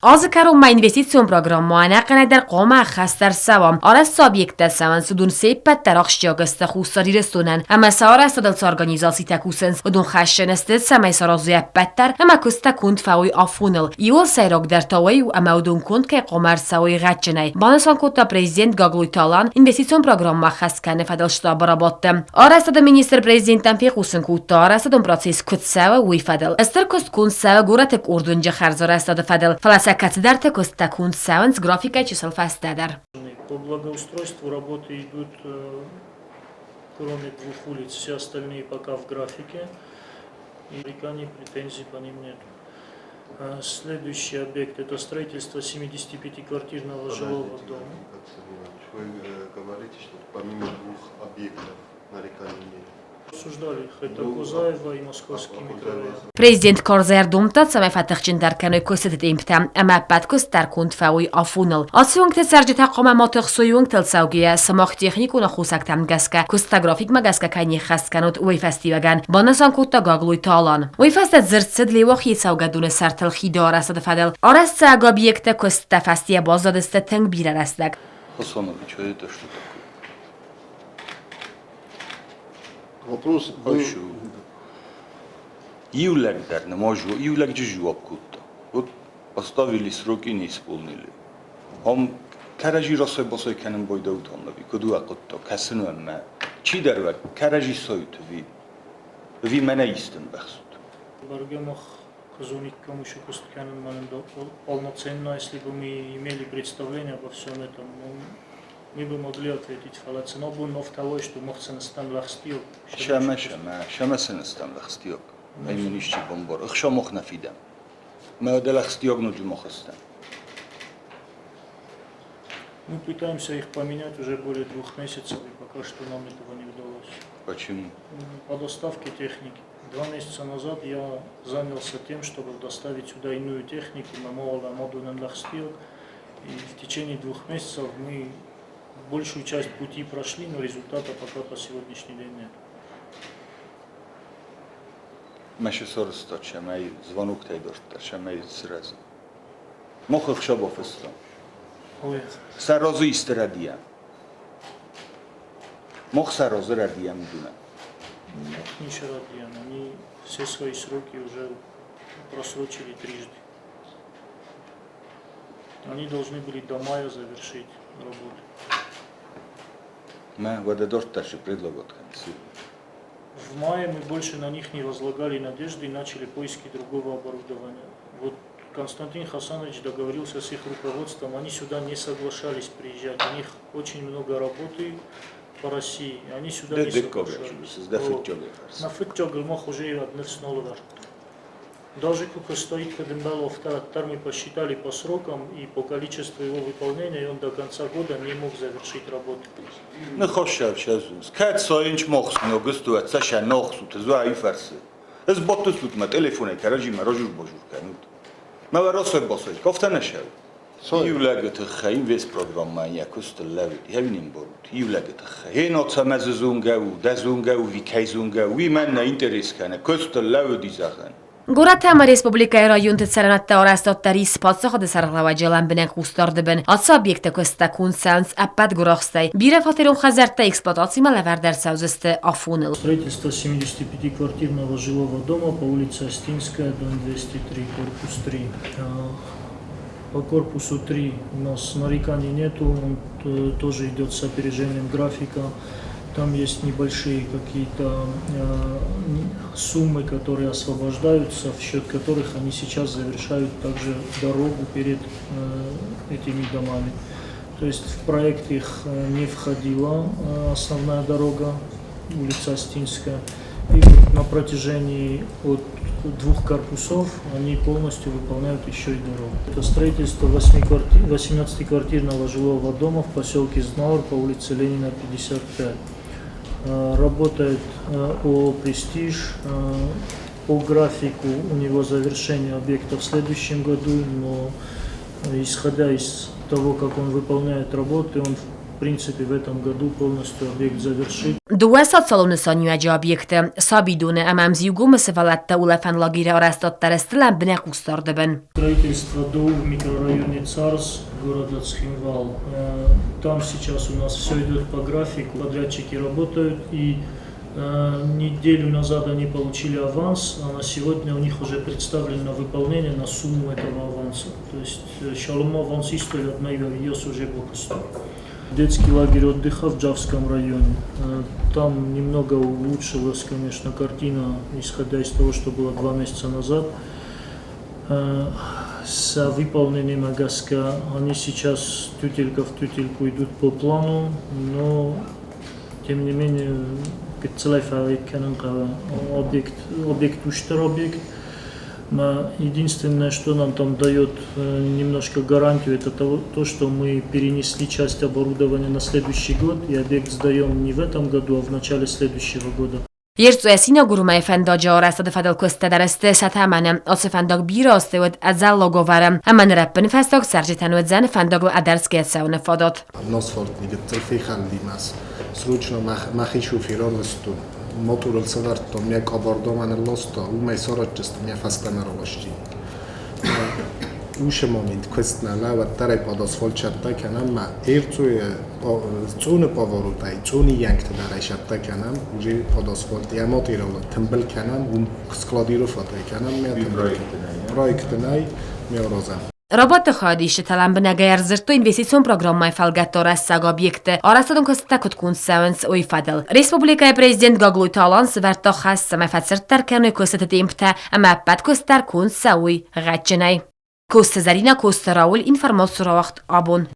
Azkaromma investitsion programma در قوم خستر سوام Arassa objektesen sudun széppette rakstjagaszta húszari resztonen, eme szara szadalc organizációtek huszens, odun hassenesztet szemely szarazója petter, eme közte kunt fáuj a funel. Jól szejrak der tawaiu, eme odun kunt ke komár szauj gácsenei. Banaszankotta prezident Gagluj Talan investitsion programma heszkenne fedel stabara battem. Arassa de miniszter prezidentem fékuszön kutta, arassa don proces kötszeve új fedel. Eszter közt kunt szeve góratek urdunja hárzaraszta de fedel. Кацедарте костакун сауэнс графика чисел фастедар. По благоустройству работы идут, кроме двух улиц, все остальные пока в графике. И нареканий, претензий по ним нет. Следующий объект – это строительство 75-квартирного жилого дома. Вы говорите, что помимо двух объектов нареканий нет. Обсуждали их, это Кузаева и Московский микрорайон. Президент Karzár Dumtat szemefatachcsin darkanő köztetett imptem, emelpát köztárkunt fáúj a funel. Asszunk te szergyet haqqama matőkszójunk teltszaugja szamach technikun a húszaktam geszke, köztagráfik megeszke kányi heszkenot új fesztivegen, banaszankotta Gagluj Talan. Új fesztet zörtszed lévach hiszaugadune szertel hídára szadafedel. Arasszág objekte közte fesztie bazzadeszteteng bíreresztek. Хасанович, а это что такое? Вопрос Июлек дарна, можу, июлек жижу обкутта. Вот поставили сроки, не исполнили. Хом каражи расой басой канен бойда утанлави, куду акутта, касыну эмма. Чи дарвак, каражи соют ви мене истин бахсут. Баргемах Казуник Камышу Косткянен Манендо полноценно, если бы мы имели представление обо всем этом, мы бы могли ответить фалацина, но в того, что мохцен стан лахстиок. Шамасен стан лахстиок. Айменишчи бомбор. Ихша мох нафидам. Мы де лахстиок нуджу мохастан. Мы пытаемся их поменять уже более 2 месяцев, и пока что нам этого не удалось. Почему? По доставке техники. 2 месяца назад я занялся тем, чтобы доставить сюда иную технику, мамола, модулен лахстиок. И в течение 2 месяцев мы большую часть пути прошли, но результата пока по сегодняшний день нет. Маше соростат, шамай звонок тайдорта, шамай сразу. Мохах шабов исто. Ой. Саразу истрадия. Мох саразу радия мдуна. Ничего радиан, они все свои сроки уже просрочили трижды. Они должны были до мая завершить работу. Ма вододорташи предлагат концы. В мае мы больше на них не возлагали надежды и начали поиски другого оборудования. Вот Константин Хасанович договорился с их руководством, они сюда не соглашались приезжать. У них очень много работы по России, и они сюда не соглашались. На фитчогл мох уже одневсноловар. Даже как стоит Кадембалов Тартар, мы посчитали по срокам и по количеству его выполнения, и он до конца года не мог завершить работу. Ну, хорошо, сейчас. Как соинч мог сногостуать, Саша нохсут, зуа и фарсы. Ez botus tut ma telefone karajima rojur bojur kanut. Ma varosoi bosoi, kofta nashau. Iulaget khaim ves programma yakust lavi, havinin borut. Iulaget khaim not samazunga u dazunga u vikayzunga u manna interes kana kost lavi dizahan. Гората республика район тцернатта орастатта риспатса ходе сарлаваджалан бенек устардыбын. Атса объекта көста кунсанс аппат гурахстай. Бире фатерун хазарта эксплуатацима лавардар саузысты афуныл. Строительство 75-квартирного жилого дома по улице Остинская, дом 203, корпус 3. По корпусу 3 у нас нареканий нету, он тоже идет с опережением графика. Там есть небольшие какие-то суммы, которые освобождаются, в счет которых они сейчас завершают также дорогу перед этими домами. То есть в проект их не входила основная дорога, улица Остинская. И на протяжении от 2 корпусов они полностью выполняют еще и дорогу. Это строительство 18-квартирного жилого дома в поселке Знаур по улице Ленина, 55. Работает ООО «Престиж». По графику у него завершение объекта в следующем году, но исходя из того, как он выполняет работы, он в принципе, в этом году полностью объект завершит. 292 объекты. Sabidune amamzi gumse valette Ulefen lagire arasztatteresztelen bne kustardeben. Строительство ДОУ в микрорайоне Царс, города Цхинвал. Там сейчас у нас все идет по графику, подрядчики работают, и неделю назад они получили аванс, а на сегодня у них уже представлено выполнение на сумму этого аванса. То есть шалом аванс история от моего уже бокосту. Детский лагерь отдыха в Джавском районе. Там немного улучшилась, конечно, картина, исходя из того, что было 2 месяца назад. С выполнением Агаска они сейчас тютелька в тютельку идут по плану, но тем не менее объект уштер объект. Единственное, что нам там дает немножко гарантию, это то, что мы перенесли часть оборудования на следующий год, и объект сдаем не в этом году, а в начале следующего года. Ércő színagurumai fenndagyja arasztad fedel köztedereszte szatámanem, az fendag bíra azt ezzel logovarem, amen reppen fesztag szerzsitenődzen fendaglo aderszkélszeune fadot. Nosfort nigga teleféhalli mas. Sručno mahi šufiron listu. Motorul savarto mnie kabardoman losto, umej sorotčest mnie fastamerološti. Uše moment questna lava tarej pod asfaltčarta kanam, ma ércője cóny pavarutaj, cóny yankta darej šarta kanam, уже под асфальт. Я мотирал тембел канам, складироватай канам, проектнай, меороза. Roboty chodzi talán benegerzert investicijon programmai felgetto reszeg objekte, arasztadon köztekot kunszevens új fedel. Respublikai prezident Gagluj talan szverta hassa mefetszerter kenő köztetetépte, emeppet közter kunsze új gácsinai. Köztezerina közteraul információra wacht abon.